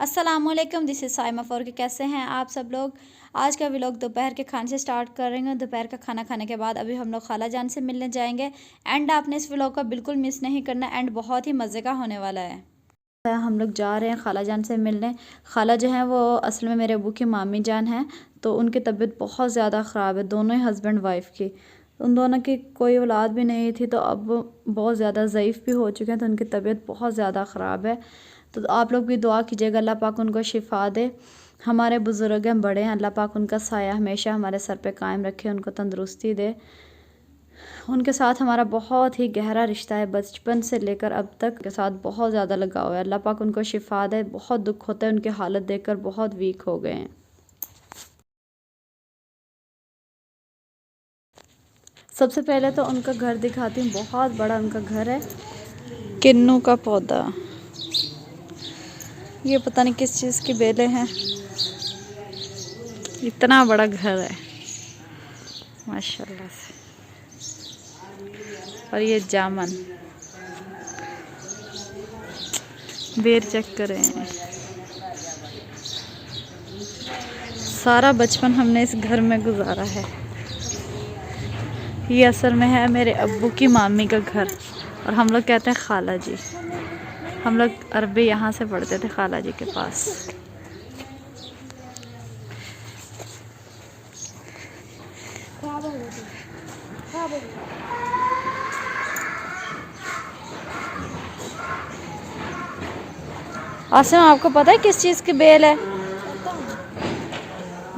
अस्सलामुअलैकुम, this is Saima four के। कैसे हैं आप सब लोग। आज का व्लॉग दोपहर के खाने से स्टार्ट कर रही हूँ। दोपहर का खाना खाने के बाद अभी हम लोग खाला जान से मिलने जाएंगे। एंड आपने इस व्लॉग का बिल्कुल मिस नहीं करना। एंड बहुत ही मज़े का होने वाला है। हम लोग जा रहे हैं खाला जान से मिलने। खाला जो है वो असल में मेरे अबू की मामी जान है। तो उनकी तबीयत बहुत ज़्यादा ख़राब है, दोनों ही हस्बैंड वाइफ की। उन दोनों की कोई औलाद भी नहीं थी, तो अब बहुत ज़्यादा ज़ईफ़ भी हो चुके हैं, तो उनकी तबीयत बहुत ज़्यादा ख़राब है। तो आप लोग भी दुआ कीजिएगा, अल्लाह पाक उनको शिफ़ा दे। हमारे बुज़ुर्ग हैं, बड़े हैं, अल्लाह पाक उनका साया हमेशा हमारे सर पे कायम रखे, उनको तंदुरुस्ती दे। उनके साथ हमारा बहुत ही गहरा रिश्ता है, बचपन से लेकर अब तक के साथ बहुत ज़्यादा लगाव है। अल्लाह पाक उनको शिफ़ा दे। बहुत दुख होता है, उनकी हालत देखकर बहुत वीक हो गए हैं। सबसे पहले तो उनका घर दिखाती हूँ। बहुत बड़ा उनका घर है, किन्नू का पौधा। ये पता नहीं किस चीज़ की बेलें हैं, इतना बड़ा घर है माशाल्लाह से। और ये जामन, बेर चेक करें। सारा बचपन हमने इस घर में गुजारा है। ये असल में है मेरे अब्बू की मामी का घर, और हम लोग कहते हैं खाला जी। हम लोग अरबी यहाँ से पढ़ते थे खाला जी के पास। आसिम, आपको पता है किस चीज़ की बेल है?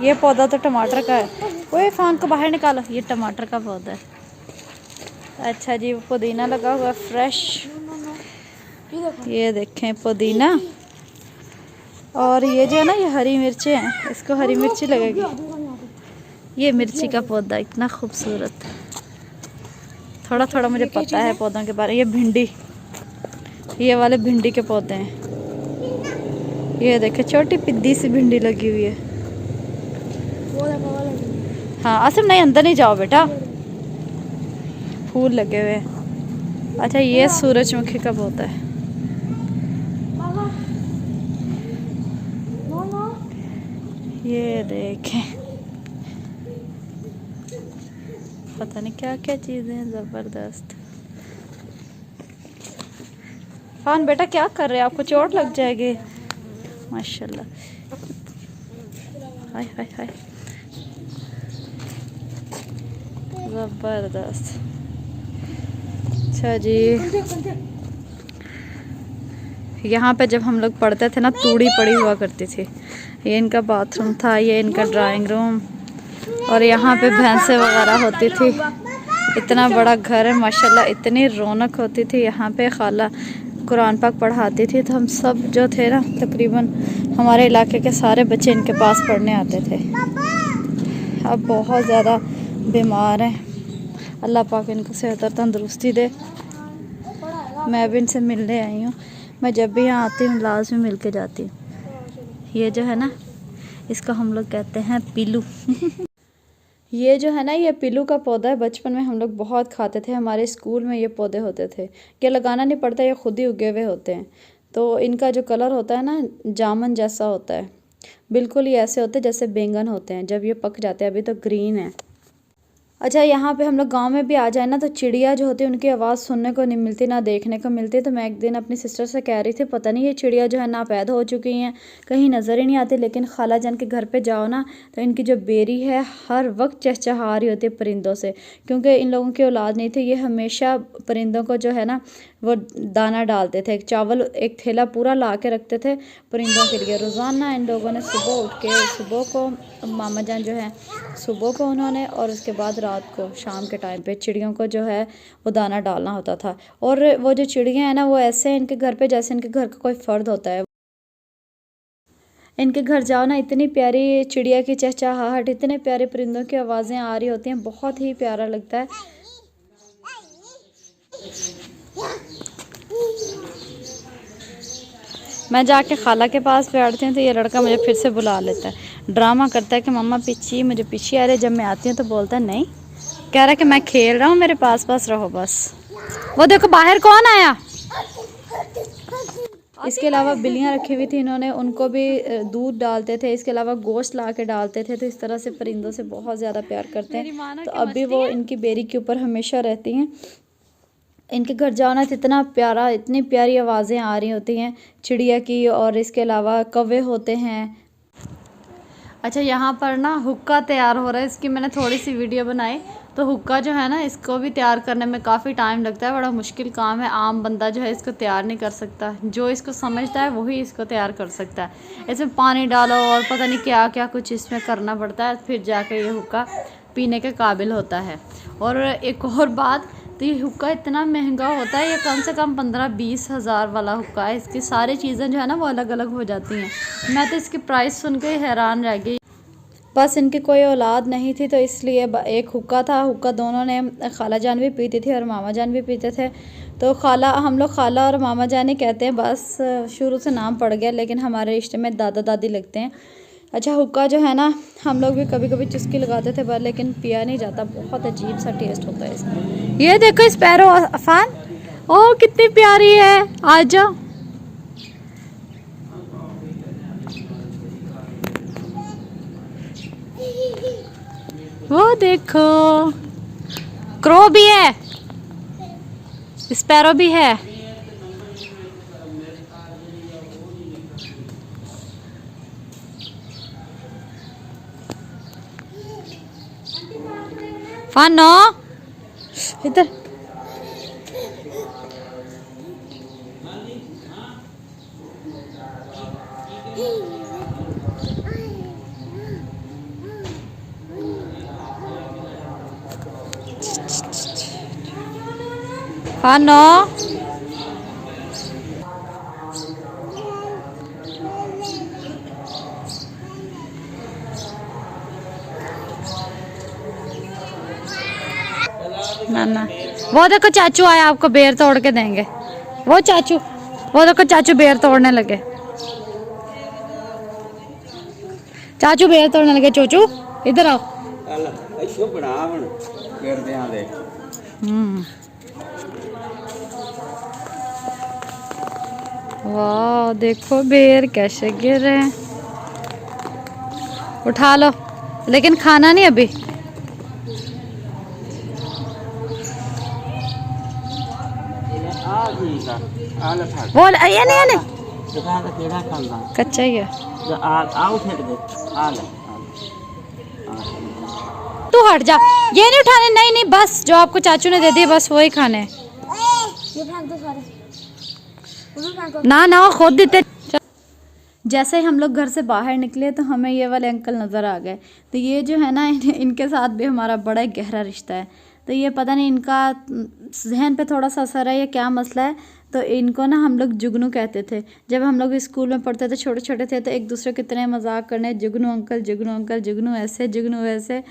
ये पौधा तो टमाटर का है। ओए फ़ोन को बाहर निकालो, ये टमाटर का पौधा है। अच्छा जी, पुदीना लगा हुआ फ्रेश। ये देखें पुदीना। और ये जो है ना, ये हरी मिर्ची हैं, इसको हरी मिर्ची लगेगी। ये मिर्ची का पौधा इतना खूबसूरत। थोड़ा थोड़ा मुझे पता है पौधों के बारे में। ये भिंडी, ये वाले भिंडी के पौधे हैं। ये देखे छोटी पिद्दी सी भिंडी लगी हुई है। हाँ आसिम, नहीं अंदर नहीं जाओ बेटा, फूल लगे हुए हैं। अच्छा, ये सूरजमुखी का पौधा है। ये देखें, पता नहीं क्या क्या चीज़ें हैं, ज़बरदस्त। फान बेटा क्या कर रहे हैं, आपको चोट लग जाएगी। माशाल्लाह, हाय हाय हाय, ज़बरदस्त। अच्छा जी, यहाँ पे जब हम लोग पढ़ते थे ना, तूड़ी पड़ी हुआ करती थी। ये इनका बाथरूम था, ये इनका ड्राइंग रूम, और यहाँ पे भैंसें वगैरह होती थी। इतना बड़ा घर है माशाल्लाह, इतनी रौनक होती थी यहाँ पे। खाला कुरान पाक पढ़ाती थी, तो हम सब जो थे ना, तकरीबन हमारे इलाके के सारे बच्चे इनके पास पढ़ने आते थे। अब बहुत ज़्यादा बीमार हैं, अल्लाह पाक इनको सेहत और तंदुरुस्ती दे। मैं भी इनसे मिलने आई हूँ। मैं जब भी यहाँ आती हूँ लाज़मी मिल के जाती हूँ। ये जो है ना, इसको हम लोग कहते हैं पीलू। ये जो है ना, ये पीलू का पौधा है। बचपन में हम लोग बहुत खाते थे, हमारे स्कूल में ये पौधे होते थे। ये लगाना नहीं पड़ता, ये खुद ही उगे हुए होते हैं। तो इनका जो कलर होता है ना, जामुन जैसा होता है। बिल्कुल ही ऐसे होते हैं जैसे बैंगन होते हैं। जब ये पक जाते हैं, अभी तो ग्रीन है। अच्छा, यहाँ पे हम लोग गांव में भी आ जाए ना, तो चिड़िया जो होती है उनकी आवाज़ सुनने को नहीं मिलती, ना देखने को मिलती। तो मैं एक दिन अपनी सिस्टर से कह रही थी, पता नहीं ये चिड़िया जो है नापैद हो चुकी हैं, कहीं नज़र ही नहीं आती। लेकिन खाला जान के घर पे जाओ ना, तो इनकी जो बेरी है हर वक्त चहचहा रही होती है परिंदों से। क्योंकि इन लोगों की औलाद नहीं थी, ये हमेशा परिंदों को जो है ना, वो दाना डालते थे। चावल एक थैला पूरा ला के रखते थे परिंदों के लिए। रोज़ाना इन लोगों ने सुबह उठ के, सुबह को मामा जान जो है, सुबह को उन्होंने, और उसके बाद रात को, शाम के टाइम पे चिड़ियों को जो है वो दाना डालना होता था। और वो जो चिड़ियाँ हैं ना, वो ऐसे हैं इनके घर पे जैसे इनके घर का कोई फ़र्द होता है। इनके घर जाओ ना, इतनी प्यारी चिड़िया की चहचहाहट, इतने प्यारे परिंदों की आवाज़ें आ रही होती हैं, बहुत ही प्यारा लगता है। मैं जाके खाला के पास बैठती हूँ, तो ये लड़का मुझे फिर से बुला लेता है। ड्रामा करता है कि मम्मा पीछे, मुझे पीछे आ रहे। जब मैं आती हूँ तो बोलता है नहीं, कह रहा है कि मैं खेल रहा हूँ, मेरे पास पास रहो बस। वो देखो बाहर कौन आया। इसके अलावा बिल्लियाँ रखी हुई थी इन्होंने, उनको भी दूध डालते थे, इसके अलावा गोश्त ला के डालते थे। तो इस तरह से परिंदों से बहुत ज़्यादा प्यार करते हैं। तो अब भी वो इनकी बेरी के ऊपर हमेशा रहती हैं। इनके घर जाओ ना तो इतना प्यारा, इतनी प्यारी आवाज़ें आ रही होती हैं चिड़िया की, और इसके अलावा कौवे होते हैं। अच्छा, यहाँ पर ना हुक्का तैयार हो रहा है, इसकी मैंने थोड़ी सी वीडियो बनाई। तो हुक्का जो है ना, इसको भी तैयार करने में काफ़ी टाइम लगता है, बड़ा मुश्किल काम है। आम बंदा जो है इसको तैयार नहीं कर सकता, जो इसको समझता है वही इसको तैयार कर सकता है। इसमें पानी डालो और पता नहीं क्या क्या कुछ इसमें करना पड़ता है, फिर जाके ये हुक्का पीने के काबिल होता है। और एक और बात, तो ये हुक्का इतना महंगा होता है, ये कम से कम 15-20 हज़ार वाला हुक्का है। इसकी सारी चीज़ें जो है ना वो अलग अलग हो जाती हैं। मैं तो इसकी प्राइस सुन के हैरान रह गई। बस इनकी कोई औलाद नहीं थी तो इसलिए एक हुक्का था। हुक्का दोनों ने, खाला जान भी पीती थी और मामा जान भी पीते थे। तो हम लोग खाला और मामा जान ही कहते हैं, बस शुरू से नाम पड़ गया, लेकिन हमारे रिश्ते में दादा दादी लगते हैं। अच्छा, हुक्का जो है ना, हम लोग भी कभी कभी चुस्की लगाते थे पर लेकिन पिया नहीं जाता, बहुत अजीब सा टेस्ट होता है इसका। ये देखो स्पैरो अफान, ओह कितनी प्यारी है, आ जाओ। वो देखो क्रो भी है, स्पैरो भी है। फानो इधर, फानो ना, वो देखो चाचू आया, आपको बेर तोड़ के देंगे। वो चाचू, वो देखो चाचू बेर तोड़ने लगे, चाचू बेर तोड़ने लगे। चोचू इधर आओ। वाह देखो बेर कैसे गिर रहे हैं, उठा लो, लेकिन खाना नहीं अभी। वो ये नहीं कच्चा ही है, तू हट जा, ये नहीं उठाने। नहीं नहीं, बस जो आपको चाचू ने दे दिए बस वही खाने। ना ना, खुद देते। जैसे ही हम लोग घर से बाहर निकले तो हमें ये वाले अंकल नज़र आ गए। तो ये जो है ना, इनके साथ भी हमारा बड़ा गहरा रिश्ता है। तो ये पता नहीं इनका जहन पे थोड़ा सा असर है या क्या मसला है। तो इनको ना हम लोग जुगनू कहते थे। जब हम लोग स्कूल में पढ़ते थे, छोटे छोटे थे, तो एक दूसरे कितने मजाक करने, जुगनू अंकल, जुगनू अंकल, जुगनू ऐसे, जुगनू वैसे।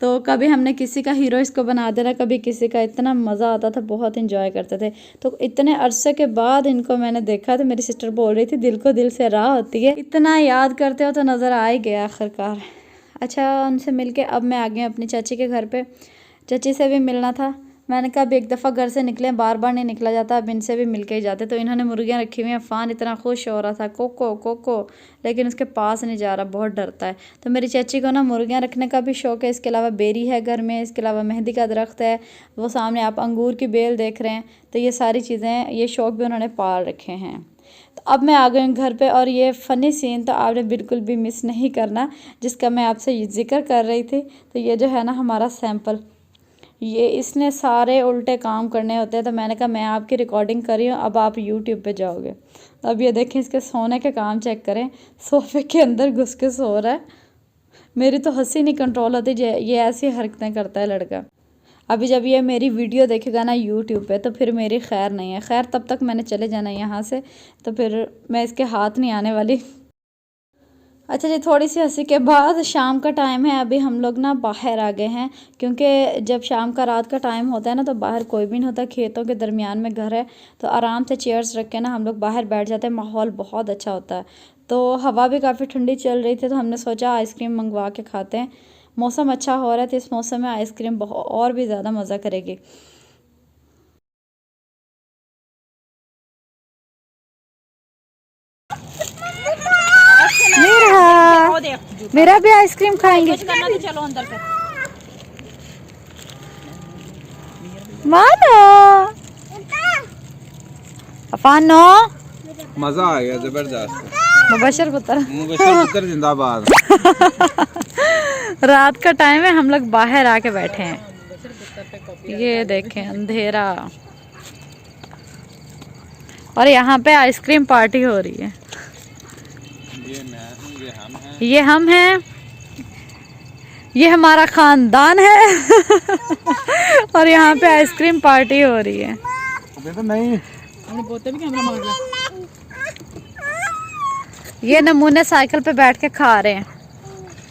तो कभी हमने किसी का हीरो इसको बना देना, कभी किसी का, इतना मज़ा आता था, बहुत इंजॉय करते थे। तो इतने अरसे के बाद इनको मैंने देखा तो मेरी सिस्टर बोल रही थी दिल को दिल से राह होती है, इतना याद करते हो तो नज़र आ ही गया आखिरकार। अच्छा, उनसे मिलके अब मैं आ गई अपनी चाची के घर पे। चाची से भी मिलना था। मैंने कहा अब एक दफ़ा घर से निकले, बार बार नहीं निकला जाता, अब इनसे भी मिल के ही जाते। तो इन्होंने मुर्गियाँ रखी हुई हैं। फ़ान इतना खुश हो रहा था, कोको कोको, लेकिन उसके पास नहीं जा रहा, बहुत डरता है। तो मेरी चाची को ना मुर्गियाँ रखने का भी शौक़ है। इसके अलावा बेरी है घर में, इसके अलावा मेहंदी का दरख्त है, वो सामने आप अंगूर की बेल देख रहे हैं। तो ये सारी चीज़ें, ये शौक़ भी उन्होंने पाल रखे हैं। तो अब मैं आ गई घर पे, और ये फ़नी सीन तो आपने बिल्कुल भी मिस नहीं करना जिसका मैं आपसे जिक्र कर रही थी। तो ये जो है ना हमारा सैंपल, ये इसने सारे उल्टे काम करने होते हैं। तो मैंने कहा मैं आपकी रिकॉर्डिंग कर रही हूँ, अब आप यूट्यूब पे जाओगे। अब ये देखें, इसके सोने के काम चेक करें, सोफे के अंदर घुस के सो रहा है। मेरी तो हंसी नहीं कंट्रोल होती, ये ऐसी हरकतें करता है लड़का। अभी जब ये मेरी वीडियो देखेगा ना यूट्यूब पे तो फिर मेरी खैर नहीं है। खैर तब तक मैंने चले जाना यहाँ से, तो फिर मैं इसके हाथ नहीं आने वाली। अच्छा जी, थोड़ी सी हंसी के बाद शाम का टाइम है। अभी हम लोग ना बाहर आ गए हैं, क्योंकि जब शाम का, रात का टाइम होता है ना, तो बाहर कोई भी नहीं होता, खेतों के दरमियान में घर है। तो आराम से चेयर्स रख के ना हम लोग बाहर बैठ जाते हैं, माहौल बहुत अच्छा होता है। तो हवा भी काफ़ी ठंडी चल रही थी, तो हमने सोचा आइसक्रीम मंगवा के खाते हैं। मौसम अच्छा हो रहा है, तो इस मौसम में आइसक्रीम बहुत और भी ज़्यादा मज़ा करेगी। मेरा भी आइसक्रीम खाएंगे। करना तो चलो अंदर कर। मानो अफानो मजा आ गया जबरदस्त। मुबशर पुत्र मुबशर पुत्र जिंदाबाद। रात का टाइम है, हम लोग बाहर आके बैठे हैं। ये देखें अंधेरा, और यहाँ पे आइसक्रीम पार्टी हो रही है। ये मैं हूँ, ये हम हैं। ये हम हैं, ये हमारा खानदान है। और यहाँ पे आइसक्रीम पार्टी हो रही है। तो नहीं हमने बोलते भी कैमरा मार लिया। ये नमूने साइकिल पे बैठ के खा रहे हैं।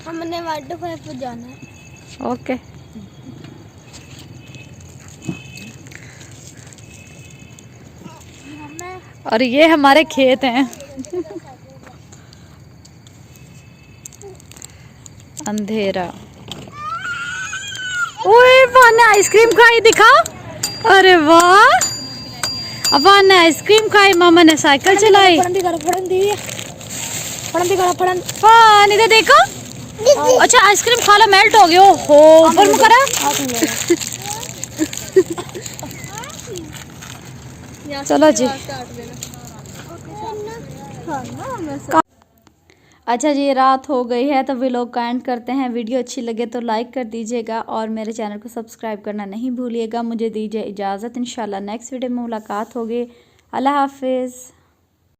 हमने वाटर पार्क पर जाना है। ओके। और ये हमारे खेत हैं। अंधेरा। ओए अफान ने आइसक्रीम खाई, दिखा। अरे वाह, अफान ने आइसक्रीम खाई, मामा ने साइकिल चलाई। हाँ नहीं देखो। अच्छा आइसक्रीम खा लो, मेल्ट हो गया। हो ऊपर मुँह करा। चलो जी। अच्छा जी, रात हो गई है तो व्लॉग का एंड करते हैं। वीडियो अच्छी लगे तो लाइक कर दीजिएगा और मेरे चैनल को सब्सक्राइब करना नहीं भूलिएगा। मुझे दीजिए इजाज़त, इंशाल्लाह नेक्स्ट वीडियो में मुलाकात होगी। अल्लाह हाफिज़।